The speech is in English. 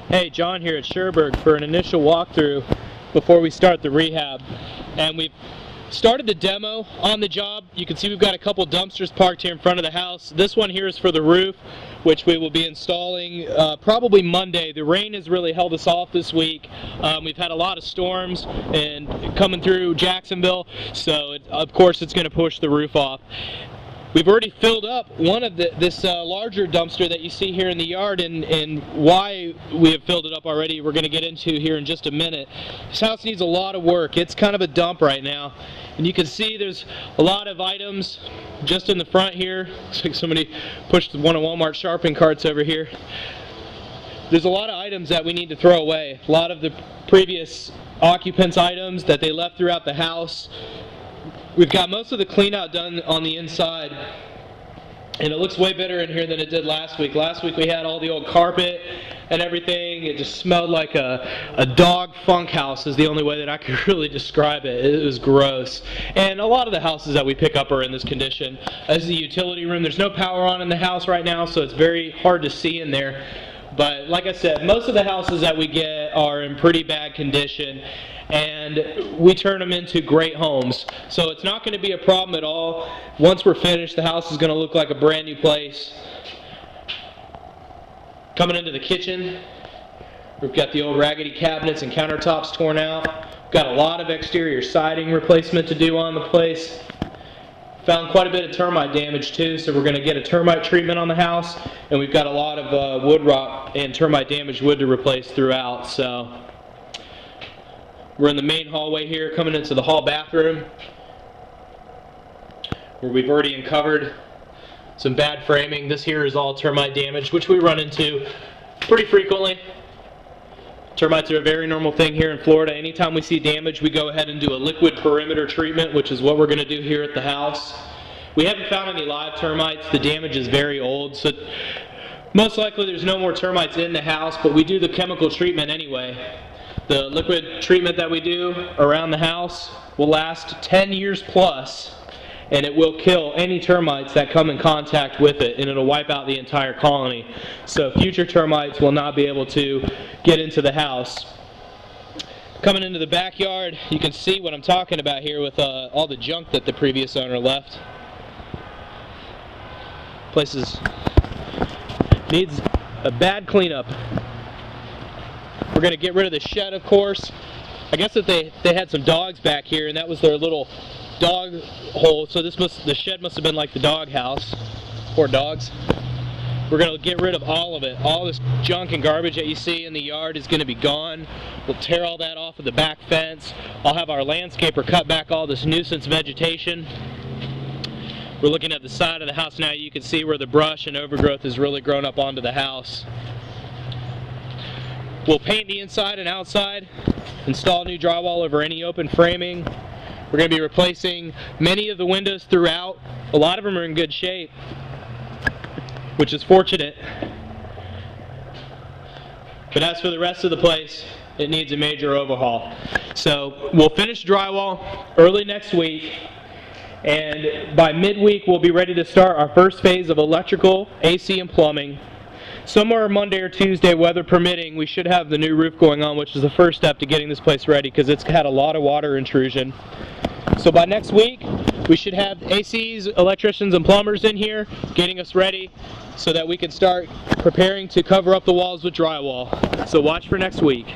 Hey, John here at Cherbourg for an initial walkthrough before we start the rehab. And we've started the demo on the job. You can see we've got a couple dumpsters parked here in front of the house. This one here is for the roof, which we will be installing probably Monday. The rain has really held us off this week. We've had a lot of storms and coming through Jacksonville, so of course it's going to push the roof off. We've already filled up one of this larger dumpster that you see here in the yard, and why we have filled it up already we're going to get into here in just a minute. This house needs a lot of work. It's kind of a dump right now, and you can see there's a lot of items just in the front here. Looks like somebody pushed one of Walmart's shopping carts over here. There's a lot of items that we need to throw away. A lot of the previous occupants' items that they left throughout the house. We've got most of the clean out done on the inside, and it looks way better in here than it did last week. Last week we had all the old carpet and everything. It just smelled like a dog funk house is the only way that I could really describe it. It was gross. And a lot of the houses that we pick up are in this condition. This is the utility room. There's no power on in the house right now, so it's very hard to see in there. But like I said, most of the houses that we get are in pretty bad condition, and we turn them into great homes. So it's not going to be a problem at all. Once we're finished, the house is going to look like a brand new place. Coming into the kitchen, we've got the old raggedy cabinets and countertops torn out. We've got a lot of exterior siding replacement to do on the place. Found quite a bit of termite damage too, so we're going to get a termite treatment on the house, and we've got a lot of wood rot and termite damaged wood to replace throughout. So we're in the main hallway here, coming into the hall bathroom, where we've already uncovered some bad framing. This here is all termite damage, which we run into pretty frequently. Termites are a very normal thing here in Florida. Anytime we see damage, we go ahead and do a liquid perimeter treatment, which is what we're going to do here at the house. We haven't found any live termites. The damage is very old, so most likely there's no more termites in the house, but we do the chemical treatment anyway. The liquid treatment that we do around the house will last 10 years plus, and it will kill any termites that come in contact with it, and it'll wipe out the entire colony. So future termites will not be able to get into the house. Coming into the backyard, you can see what I'm talking about here with all the junk that the previous owner left. Places needs a bad cleanup. We're going to get rid of the shed, of course. I guess that they had some dogs back here, and that was their little dog hole, so the shed must have been like the dog house. Poor dogs. We're going to get rid of all of it. All this junk and garbage that you see in the yard is going to be gone. We'll tear all that off of the back fence. I'll have our landscaper cut back all this nuisance vegetation. We're looking at the side of the house now. You can see where the brush and overgrowth has really grown up onto the house. We'll paint the inside and outside, install new drywall over any open framing. We're going to be replacing many of the windows throughout. A lot of them are in good shape, which is fortunate. But as for the rest of the place, it needs a major overhaul. So we'll finish drywall early next week, and by midweek we'll be ready to start our first phase of electrical, AC, and plumbing. Somewhere Monday or Tuesday, weather permitting, we should have the new roof going on, which is the first step to getting this place ready because it's had a lot of water intrusion. So by next week, we should have ACs, electricians, and plumbers in here getting us ready so that we can start preparing to cover up the walls with drywall. So watch for next week.